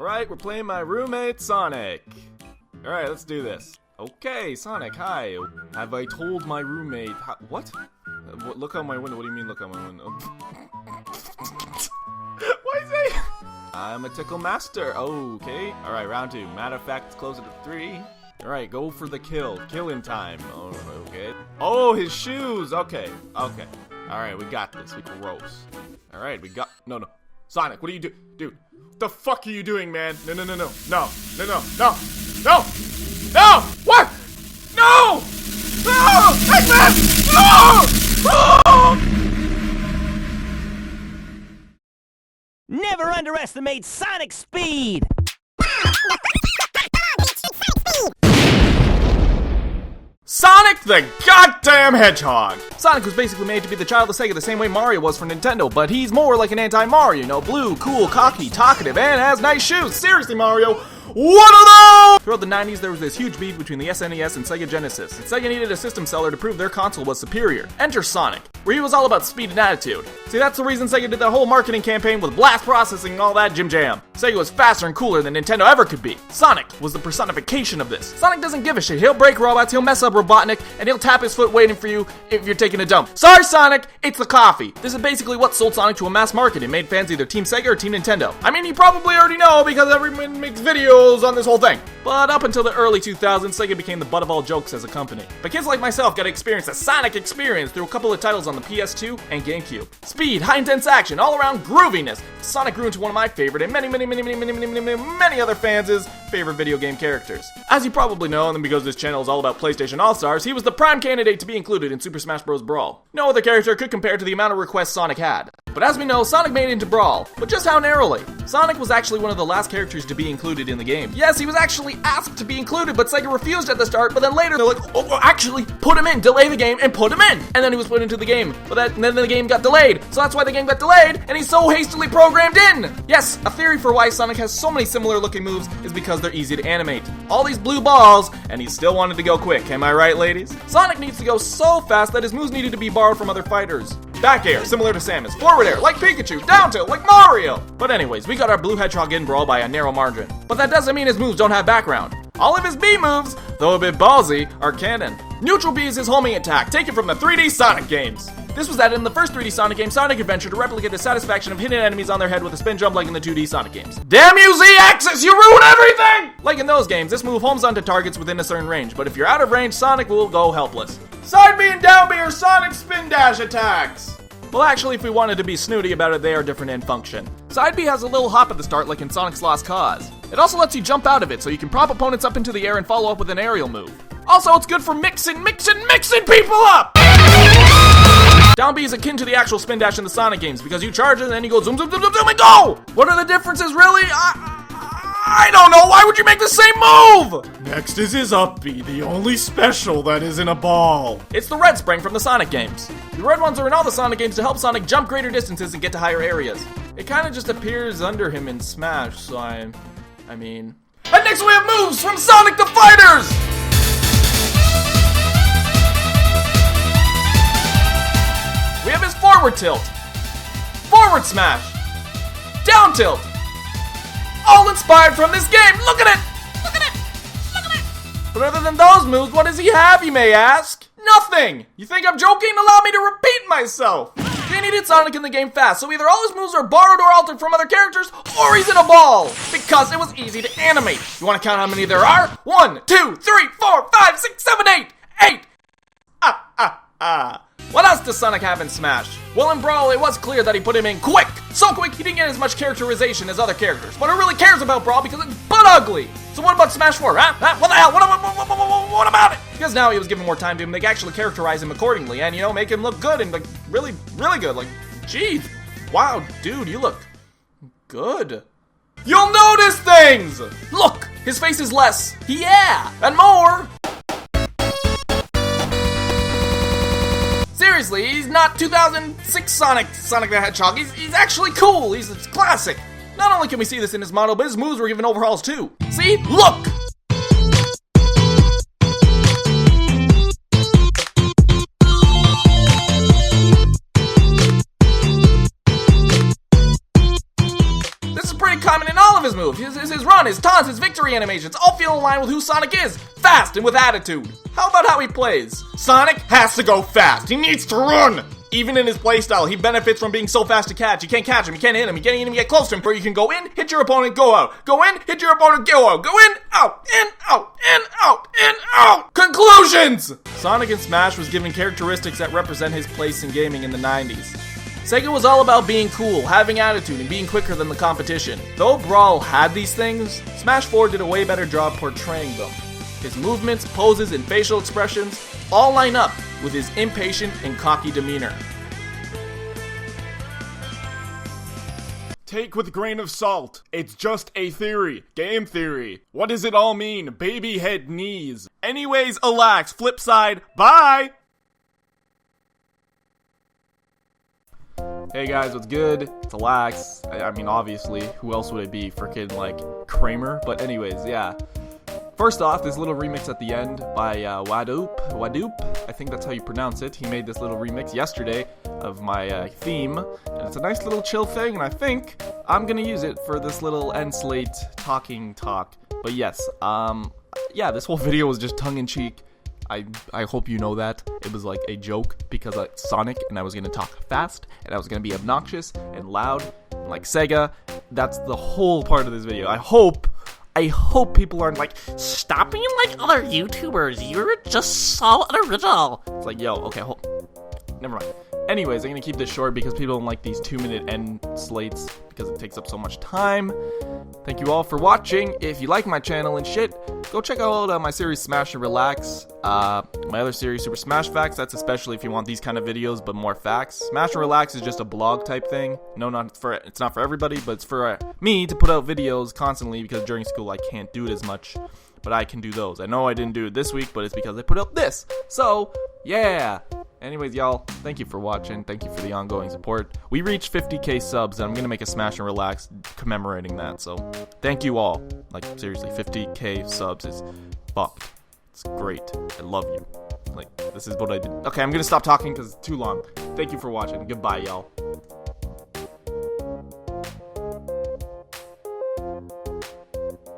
Alright, we're playing my roommate, Sonic. Alright, let's do this. Okay, Sonic, hi. Have I told my roommate what? Look out my window. What do you mean look out my window? What is it? I'm a tickle master. Okay. Alright, round 2. Matter of fact, it's closer to 3. Alright, go for the kill. Killing time. Oh, okay. Oh, his shoes. Okay. Alright, we got this. We gross. Alright, we got... No. Sonic, what are you doing? Dude, what the fuck are you doing, man? No. What? No! X-Men! No! Never underestimate Sonic's speed! Sonic the goddamn Hedgehog! Sonic was basically made to be the child of Sega the same way Mario was for Nintendo, but he's more like an anti-Mario, you know, blue, cool, cocky, talkative, and has nice shoes. Seriously, Mario, what are those? Throughout the 90s, there was this huge beef between the SNES and Sega Genesis, and Sega needed a system seller to prove their console was superior. Enter Sonic, where he was all about speed and attitude. See, that's the reason Sega did that whole marketing campaign with blast processing and all that jim jam. Sega was faster and cooler than Nintendo ever could be. Sonic was the personification of this. Sonic doesn't give a shit. He'll break robots, he'll mess up Robotnik, and he'll tap his foot waiting for you if you're taking a dump. Sorry, Sonic, it's the coffee. This is basically what sold Sonic to a mass market and made fans either Team Sega or Team Nintendo. I mean, you probably already know because everyone makes videos on this whole thing. But up until the early 2000s, Sega became the butt of all jokes as a company. But kids like myself got to experience the Sonic experience through a couple of titles on the PS2 and GameCube. Speed, high-intense action, all-around grooviness. Sonic grew into one of my favorite and many other fans' favorite video game characters. As you probably know, and because this channel is all about PlayStation All-Stars, he was the prime candidate to be included in Super Smash Bros. Brawl. No other character could compare to the amount of requests Sonic had. But as we know, Sonic made it into Brawl, but just how narrowly? Sonic was actually one of the last characters to be included in the game. Yes, he was actually asked to be included, but Sega refused at the start, but then later they're like, oh, actually, put him in, delay the game, and put him in! And then he was put into the game, and then the game got delayed, so that's why the game got delayed, and he's so hastily programmed in! Yes, a theory for why Sonic has so many similar looking moves is because they're easy to animate. All these blue balls, and he still wanted to go quick, am I right, ladies? Sonic needs to go so fast that his moves needed to be borrowed from other fighters. Back air, similar to Samus. Forward air, like Pikachu. Down tilt, like Mario. But anyways, we got our blue hedgehog in Brawl by a narrow margin. But that doesn't mean his moves don't have background. All of his B moves, though a bit ballsy, are canon. Neutral B is his homing attack, taken from the 3D Sonic games. This was added in the first 3D Sonic game, Sonic Adventure, to replicate the satisfaction of hitting enemies on their head with a spin jump like in the 2D Sonic games. Damn you, Z-Axis, you ruin everything! Like in those games, this move homes onto targets within a certain range, but if you're out of range, Sonic will go helpless. Side B and down B are Sonic spin dash attacks. Well, actually, if we wanted to be snooty about it, they are different in function. Side B has a little hop at the start, like in Sonic's Lost Cause. It also lets you jump out of it, so you can prop opponents up into the air and follow up with an aerial move. Also, it's good for mixing people up! Down B is akin to the actual spin dash in the Sonic games, because you charge it and then you go zoom, and go! What are the differences, really? I don't know, why would you make the same move? Next is his up B, the only special that isn't a ball. It's the red spring from the Sonic games. The red ones are in all the Sonic games to help Sonic jump greater distances and get to higher areas. It kind of just appears under him in Smash, so I mean... And next we have moves from Sonic the Fighters! We have his forward tilt, forward smash, down tilt, all inspired from this game. Look at it! But other than those moves, what does he have, you may ask? Nothing! You think I'm joking? Allow me to repeat myself. They needed Sonic in the game fast, so either all his moves are borrowed or altered from other characters, or he's in a ball, because it was easy to animate. You want to count how many there are? 1, 2, 3, 4, 5, 6, 7, 8! 8! What else does Sonic have in Smash? Well, in Brawl, it was clear that he put him in quick! So quick, he didn't get as much characterization as other characters. But who really cares about Brawl because it's butt ugly? So what about Smash 4, huh? What the hell? What about it? Because now he was given more time to him, they could actually characterize him accordingly and, you know, make him look good and, like, really good. Like, gee, wow, dude, you look good. You'll notice things! Look, his face is less, yeah, and more. Seriously, he's not 2006 Sonic the Hedgehog. He's actually cool. He's classic. Not only can we see this in his model, but his moves were given overhauls too. See? Look! This is pretty common in all of his his move, his run, his taunts, his victory animations all feel in line with who Sonic is. Fast and with attitude. How about how he plays? Sonic has to go fast. He needs to run. Even in his playstyle, he benefits from being so fast to catch. You can't catch him, you can't hit him, you can't even get close to him. For you can go in, hit your opponent, go out. Go in, hit your opponent, go out. Go in, out, in, out, in, out, in, out. Conclusions! Sonic in Smash was given characteristics that represent his place in gaming in the 90s. Sega was all about being cool, having attitude, and being quicker than the competition. Though Brawl had these things, Smash 4 did a way better job portraying them. His movements, poses, and facial expressions all line up with his impatient and cocky demeanor. Take with a grain of salt. It's just a theory. Game theory. What does it all mean? Baby head knees. Anyways, Alax, flip side, bye! Hey guys, what's good? It's Alax. I mean, obviously, who else would it be? Freaking, like, Kramer? But anyways, yeah. First off, this little remix at the end by Wadoop, I think that's how you pronounce it. He made this little remix yesterday of my theme, and it's a nice little chill thing, and I think I'm gonna use it for this little end slate talking talk. But yes, yeah, this whole video was just tongue-in-cheek. I hope you know that. It was like a joke because it's Sonic and I was gonna talk fast and I was gonna be obnoxious and loud like Sega. That's the whole part of this video. I hope people aren't like, stop being like other YouTubers. You're just so unoriginal. It's like, yo, okay, never mind. Anyways, I'm gonna keep this short because people don't like these 2-minute end slates because it takes up so much time. Thank you all for watching. If you like my channel and shit, go check out my series Smash and Relax. My other series, Super Smash Facts, that's especially if you want these kind of videos but more facts. Smash and Relax is just a blog type thing. No, it's not for everybody, but it's for me to put out videos constantly because during school I can't do it as much. But I can do those. I know I didn't do it this week, but it's because I put out this. So, yeah. Anyways, y'all, thank you for watching. Thank you for the ongoing support. We reached 50k subs, and I'm going to make a Smash and Relax commemorating that. So, thank you all. Like, seriously, 50k subs is fucked. It's great. I love you. Like, this is what I did. Okay, I'm going to stop talking because it's too long. Thank you for watching. Goodbye, y'all.